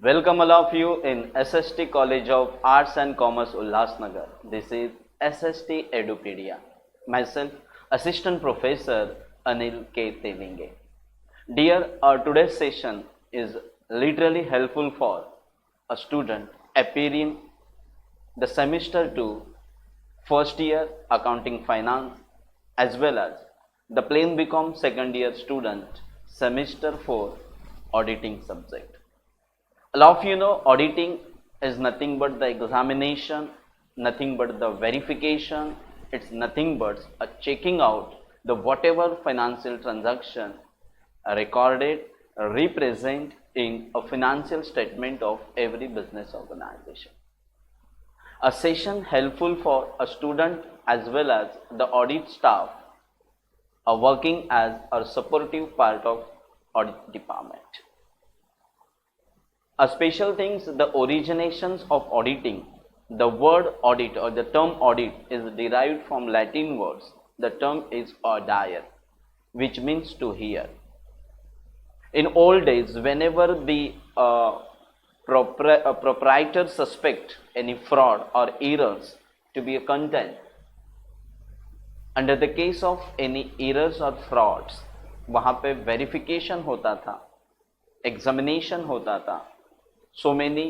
Welcome all of you in SST College of Arts and Commerce Ulhasnagar. This is SST Edupedia. Myself, Assistant Professor Anil K. Telinge. Dear, our today's session is literally helpful for a student appearing the semester 2 first year accounting finance as well as the plain BCom second year student semester 4 auditing subject. All of you know auditing is nothing but the examination, nothing but the verification, it's nothing but a checking out the whatever financial transaction recorded represent in a financial statement of every business organization. A session helpful for a student as well as the audit staff are working as a supportive part of audit department. A special things, the originations of auditing. The word audit or the term audit is derived from Latin words. The term is audire, which means to hear. In old days, whenever the proprietor suspect any fraud or errors to be a content, under the case of any errors or frauds, वहाँ पे verification होता था, examination होता था, so many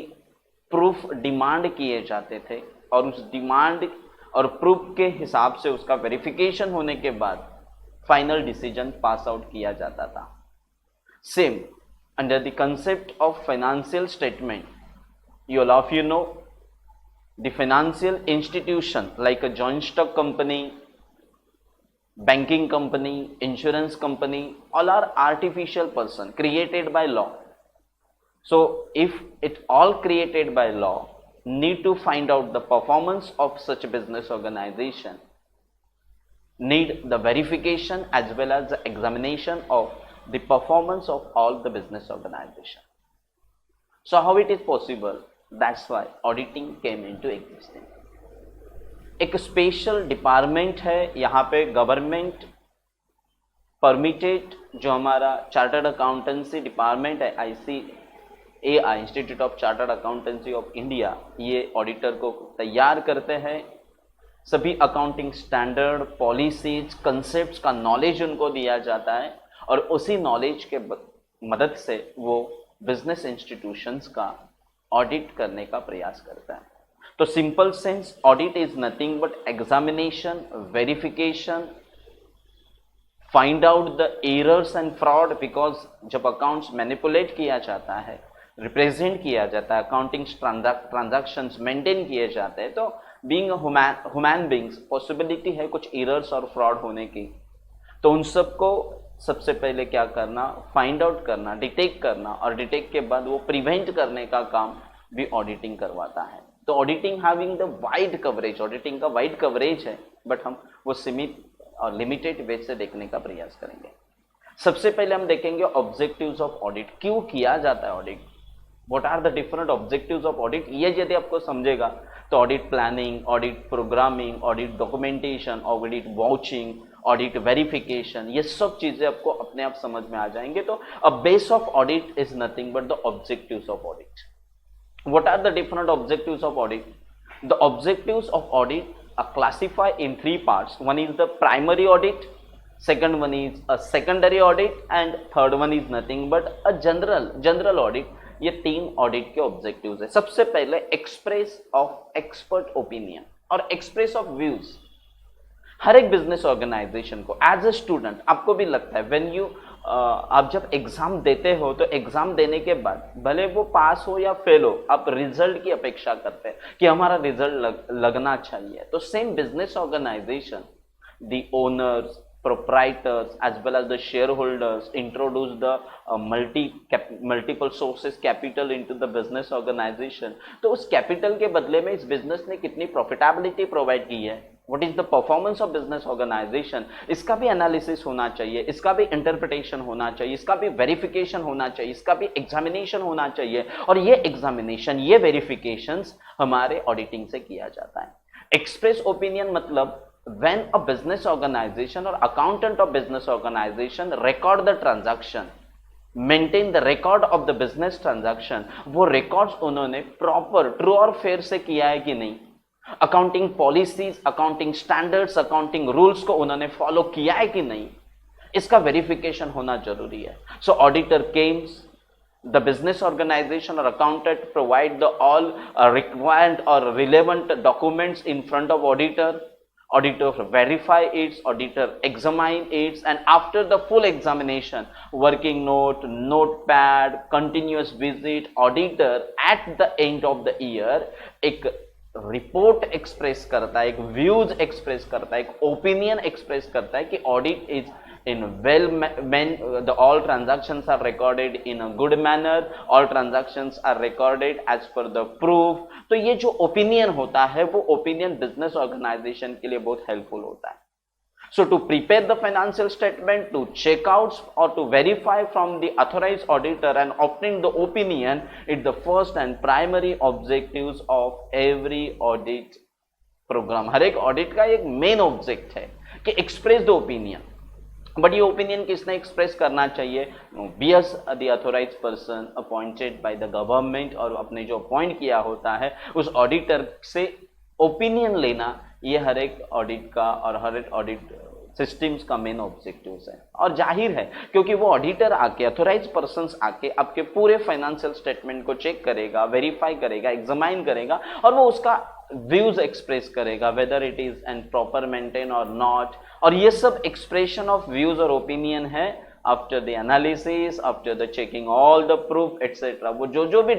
proof demand किए जाते थे और उस डिमांड और प्रूफ के हिसाब से उसका वेरिफिकेशन होने के बाद फाइनल डिसीजन पास आउट किया जाता था. Same under the concept of financial statement, you all of you know the financial institution like a joint stock company, banking company, insurance company, all are artificial person created by law. So if it all created by law, need to find out the performance of such a business organization, need the verification as well as the examination of the performance of all the business organization. So how it is possible? That's why auditing came into existence. एक special department है यहाँ पे government permitted, जो हमारा chartered accountancy department है ICAI, institute of chartered accountancy of India, ये auditor को तैयार करते हैं. सभी अकाउंटिंग स्टैंडर्ड, पॉलिसीज, कंसेप्ट्स का नॉलेज उनको दिया जाता है और उसी नॉलेज के मदद से वो बिजनेस इंस्टीट्यूशंस का ऑडिट करने का प्रयास करता है. तो simple sense audit is nothing but examination, verification, find out the errors and fraud. Because जब अकाउंट्स मैनिपुलेट किया जाता है, रिप्रेजेंट किया जाता है, अकाउंटिंग ट्रांजैक्शंस मेंटेन किए जाते हैं, तो बीइंग ह्यूमन बीइंग्स पॉसिबिलिटी है कुछ एरर्स और फ्रॉड होने की. तो उन सबको सबसे पहले क्या करना, फाइंड आउट करना, डिटेक्ट करना और डिटेक्ट के बाद वो प्रिवेंट करने का काम भी ऑडिटिंग करवाता है. तो auditing having the wide coverage, auditing का वाइड कवरेज है, बट हम वो सीमित और लिमिटेड वे से देखने का प्रयास करेंगे. सबसे पहले हम देखेंगे ऑब्जेक्टिव्स ऑफ ऑडिट. क्यों किया जाता है audit, what are the different objectives of audit. ये यदि आपको समझेगा तो audit planning, audit programming, audit documentation, audit vouching, audit verification, ये सब चीजें आपको अपने आप समझ में आ जाएंगे. तो a base of audit is nothing but the objectives of audit. What are the different objectives of audit? The objectives of audit are classified in three parts. One is the primary audit, second one is a secondary audit, and third one is nothing but a general audit. ये तीन audit के objectives है. सबसे पहले express of expert opinion और express of views. हर एक business organisation को as a student आपको भी लगता है व्हेन यू आप जब एग्जाम देते हो तो एग्जाम देने के बाद भले वो पास हो या फेल हो, आप रिजल्ट की अपेक्षा करते हैं कि हमारा रिजल्ट लगना चाहिए. तो same business organisation, the owners, proprietors as well as the shareholders introduce the multiple sources capital into the business organization. तो उस कैपिटल के बदले में इस बिजनेस ने कितनी प्रॉफिटेबिलिटी प्रोवाइड की है, what is the performance of business organisation, इसका भी एनालिसिस होना चाहिए, इसका भी इंटरप्रिटेशन होना चाहिए, इसका भी वेरिफिकेशन होना चाहिए, इसका भी एग्जामिनेशन होना चाहिए. और ये एग्जामिनेशन, ये वेरिफिकेशंस हमारे ऑडिटिंग से किया जाता है. एक्सप्रेस ओपिनियन मतलब when a business organization or accountant of business organization record the transaction maintain the record of the business transaction, वो रिकॉर्ड्स उन्होंने प्रॉपर ट्रू और फेयर से किया है कि नहीं, accounting policies, accounting standards, accounting rules को उन्होंने फॉलो किया है कि नहीं, इसका वेरिफिकेशन होना जरूरी है. सो auditor Kemps, the business organization or accountant provide the all required or relevant documents in front of auditor. Auditor verify it, auditor examine it, and after the full examination, working note, notepad, continuous visit, auditor at the end of the year एक report express करता है, एक views express करता है, एक opinion express करता है कि audit is in all transactions are recorded in a good manner, all transactions are recorded as per the proof. तो ये जो ओपिनियन होता है वो ओपिनियन बिजनेस ऑर्गेनाइजेशन के लिए बहुत हेल्पफुल होता है. So to prepare the financial statement, to check out or to verify from the authorized auditor and obtain the opinion is the first and primary objectives of every audit program. हर एक audit का एक main object है कि express the opinion. But ये opinion किसने express करना चाहिए? Bias the authorise person appointed by the government, और अपने जो अपॉइंट किया होता है उस ऑडिटर से ओपिनियन लेना, ये हर एक ऑडिट का और हर एक ऑडिट सिस्टम्स का मेन ऑब्जेक्टिव्स है. और जाहिर है क्योंकि वो ऑडिटर आके, अथोराइज पर्सन्स आके आपके पूरे फाइनेंशियल स्टेटमेंट को चेक करेगा, वेरीफाई करेगा, एग्जामाइन करेगा और वो उसका व्यूज एक्सप्रेस करेगा whether it is and proper maintain और नॉट. और ये सब एक्सप्रेशन ऑफ व्यूज और ओपिनियन है after the analysis, after the checking all the proof etcetera. वो जो भी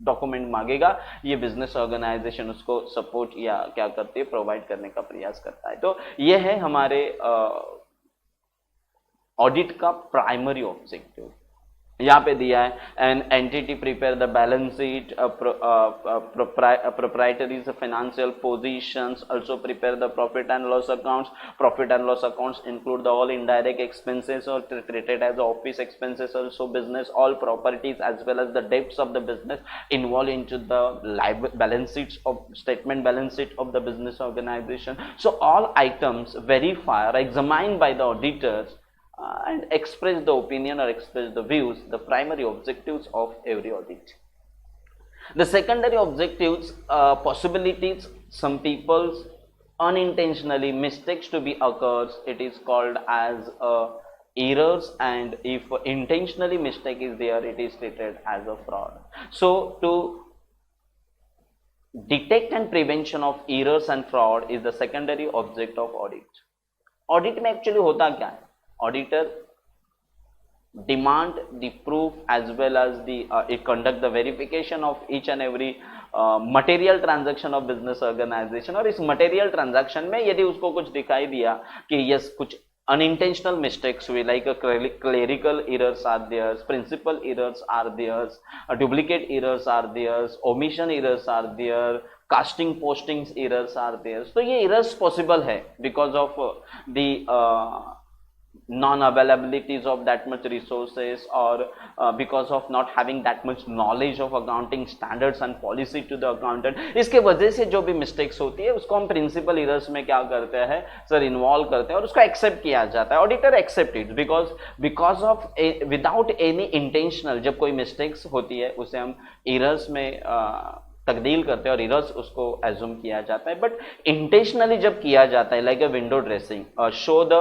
डॉक्यूमेंट मांगेगा ये बिजनेस ऑर्गेनाइजेशन उसको सपोर्ट या क्या करती है, प्रोवाइड करने का प्रयास करता है. तो ये है हमारे ऑडिट का प्राइमरी ऑब्जेक्टिव. यहाँ पे दिया है an entity prepare the balance sheet, proprietaries financial positions also prepare the profit and loss accounts. Profit and loss accounts include the all indirect expenses or treated as office expenses, also business all properties as well as the debts of the business involved into the balance sheets of statement balance sheet of the business organization. So all items verified or examined by the auditors and express the opinion or express the views, the primary objectives of every audit. The secondary objectives, possibilities, some people's unintentionally mistakes to be occurs, it is called as errors, and if intentionally mistake is there, it is treated as a fraud. So to detect and prevention of errors and fraud is the secondary object of audit. Audit में actually होता क्या है? Auditor demand the proof as well as the it conduct the verification of each and every material transaction of business organization. और इस material transaction में यदि उसको कुछ दिखाई दिया कि yes कुछ unintentional mistakes हुए, like clerical errors are there, principal errors are there, duplicate errors are there, omission errors are there, casting postings errors are there. तो ये errors possible है because of the non-availabilities of that much resources or because of not having that much knowledge of accounting standards and policy to the accountant. इसके वजह से जो भी mistakes होती है उसको हम principal errors में क्या करते हैं सर इन्वॉल्व करते हैं और उसको एक्सेप्ट किया जाता है. Auditor accept it because of without any intentional जब कोई मिस्टेक्स होती है उसे हम errors में तब्दील करते हैं और इरर्स उसको एज्यूम किया जाता है. बट इंटेंशनली जब किया जाता है like a window dressing, show the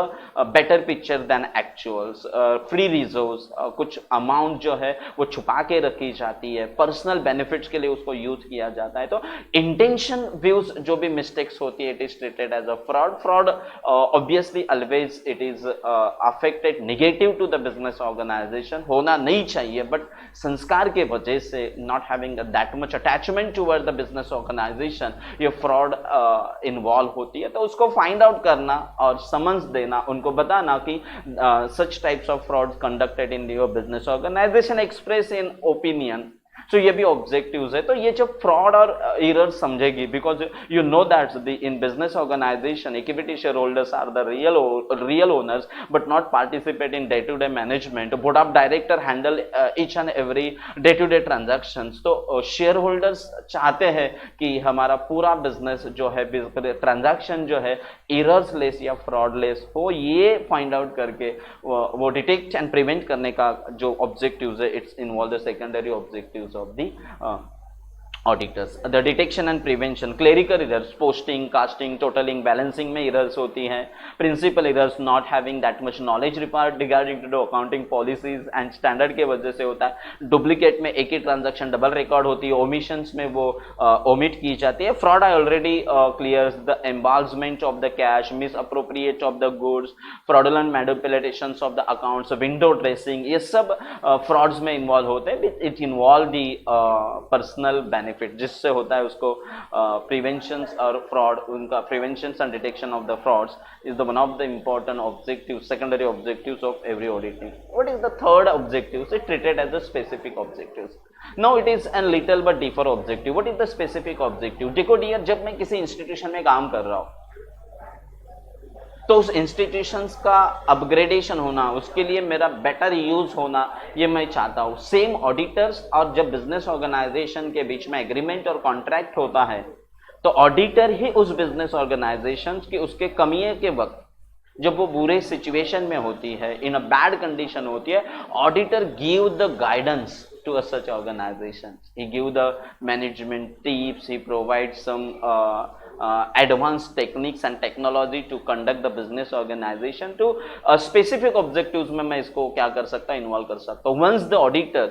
better picture than actuals, free reserves, कुछ अमाउंट जो है वो छुपा के रखी जाती है, पर्सनल बेनिफिट्स के लिए उसको यूज किया जाता है. तो इंटेंशन व्यूज जो भी मिस्टेक्स होती है it is treated as a fraud. Fraud obviously always it is affected negative to the business organisation, होना नहीं चाहिए बट संस्कार के वजह से not having that much attachment toward the business organisation ये फ्रॉड इन्वॉल्व होती है. तो उसको फाइंड आउट करना और समन्स देना, उनको बताना कि such types of fraud conducted in your business organisation, express in opinion so ये भी ऑब्जेक्टिव्स है। तो ये जब फ्रॉड और एरर समझेगी, because you know that the in business organisation equity share holders are the real owners but not participate in day to day management. Board of director handle each and every day to day transaction. तो share holders चाहते हैं कि हमारा पूरा business जो है, transaction जो है एरर्स लेस या फ्रॉड लेस हो। ये फाइंड आउट करके वो डिटेक्ट एंड प्रिवेंट करने का जो ऑब्जेक्टिव्स है, it's involve the secondary objectives of the auditors. The detection and prevention, clerical errors, posting, casting, totaling, balancing में errors होती हैं, principal errors, not having that much knowledge required regarding to the accounting policies and standard के वजह से होता है, duplicate में एक ही transaction double record होती है, omissions में वो omit की जाती है, fraud I already clears the embezzlement of the cash, misappropriate of the goods, fraudulent manipulations of the accounts, window dressing, ये सब frauds में involve होते हैं। it involve the personal benefit जिससे होता है उसको प्रिवेंशन और फ्रॉड, उनका prevention and detection of the frauds is the one of the important objective, secondary objectives of every auditing. What is the third objective? It treated as the specific objectives. Now it is an little but differ objective. What is the specific objective? देखो dear, जब मैं किसी institution में काम कर रहा हूं तो उस इंस्टीट्यूशंस का अपग्रेडेशन होना, उसके लिए मेरा बेटर यूज होना, ये मैं चाहता हूँ। सेम ऑडिटर्स और जब बिजनेस ऑर्गेनाइजेशन के बीच में एग्रीमेंट और कॉन्ट्रैक्ट होता है तो ऑडिटर ही उस बिजनेस ऑर्गेनाइजेशन की उसके कमियों के वक्त, जब वो बुरे सिचुएशन में होती है, इन अ बैड कंडीशन होती है, auditor give the guidance to a such organizations. He give the management tips, he provides some advanced techniques and technology to conduct the business organization to specific objectives में मैं इसको क्या कर सकता हूँ, involve कर सकता हूँ। Once the auditor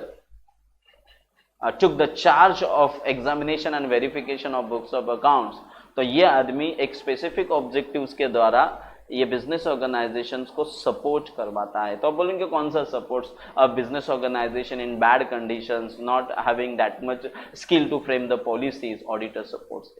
took the charge of examination and verification of books of accounts, तो ये आदमी एक स्पेसिफिक ऑब्जेक्टिव्स के द्वारा ये बिजनेस ऑर्गेनाइजेशंस को सपोर्ट करवाता है। तो आप बोलेंगे कौन सा supports? Business organisation in bad conditions, not having that much skill to frame the policies, auditor supports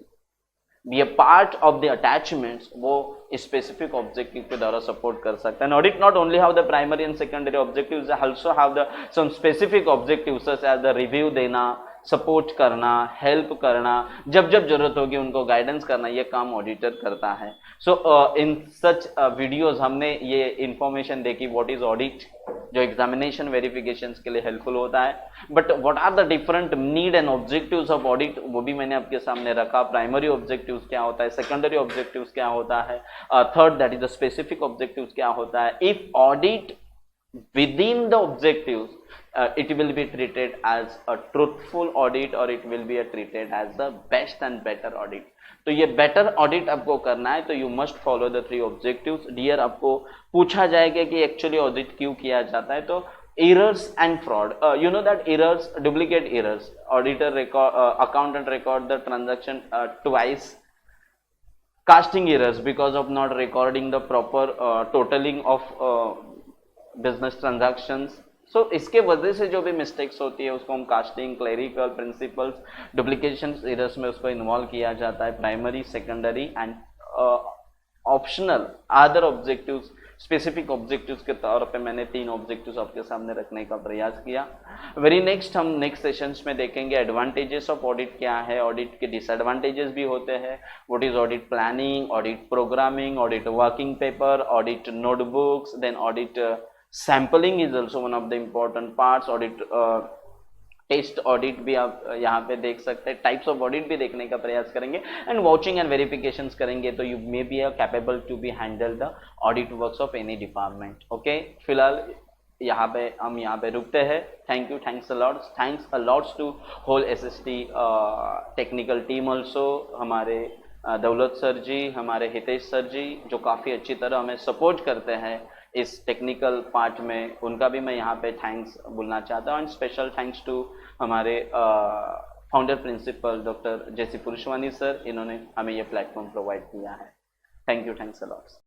be a part of the attachments, वो स्पेसिफिक ऑब्जेक्टिव के द्वारा सपोर्ट कर सकता है। Audit not only have the primary and secondary objectives, also have the some specific objectives such as the review देना, support करना, help करना, जब जब जरूरत होगी उनको गाइडेंस करना, ये काम ऑडिटर करता है। सो इन सच वीडियोस हमने ये इंफॉर्मेशन देखी व्हाट इज ऑडिट, जो एग्जामिनेशन वेरिफिकेशन के लिए हेल्पफुल होता है। But what are the different need and objectives of audit, वो भी मैंने आपके सामने रखा। प्राइमरी ऑब्जेक्टिव्स क्या होता है, सेकेंडरी ऑब्जेक्टिव्स क्या होता है, third that is the specific objectives क्या होता है। If audit within the objectives, it will be treated as a truthful audit or it will be treated as the best and better audit. तो ये better audit आपको करना है तो you must follow the 3 objectives. Dear, आपको पूछा जाएगा कि एक्चुअली ऑडिट क्यों किया जाता है, तो errors and fraud, you know that errors, duplicate errors, auditor record, accountant record the transaction twice, casting errors because of not recording the proper totaling of business transactions. So इसके वजह से जो भी मिस्टेक्स होती है उसको हम casting, clerical, principles, duplication errors में उसको इन्वॉल्व किया जाता है। Primary, secondary and optional other objectives, specific objectives के तौर पे मैंने 3 ऑब्जेक्टिव्स आपके सामने रखने का प्रयास किया। वेरी नेक्स्ट हम नेक्स्ट सेशंस में देखेंगे एडवांटेजेस ऑफ ऑडिट क्या है, ऑडिट के डिसएडवांटेजेस भी होते हैं, what is audit planning, audit programming, audit working paper, audit notebooks, then audit sampling is also one of the important parts. Audit test audit भी आप यहाँ पे देख सकते हैं, टाइप्स ऑफ ऑडिट भी देखने का प्रयास करेंगे एंड वाचिंग एंड वेरिफिकेशंस करेंगे तो you may be capable to be handle the audit works of any department. Okay, फिलहाल यहाँ पे रुकते हैं। Thank you, thanks a lots to whole SST technical team also, हमारे दौलत सर जी, हमारे हितेश सर जी जो काफ़ी अच्छी तरह हमें सपोर्ट करते हैं इस टेक्निकल पार्ट में, उनका भी मैं यहाँ पे थैंक्स बोलना चाहता हूँ। एंड स्पेशल थैंक्स टू हमारे फाउंडर प्रिंसिपल डॉक्टर जेसी पुरुषवानी सर, इन्होंने हमें ये प्लेटफॉर्म प्रोवाइड किया है। Thank you, thanks a lot.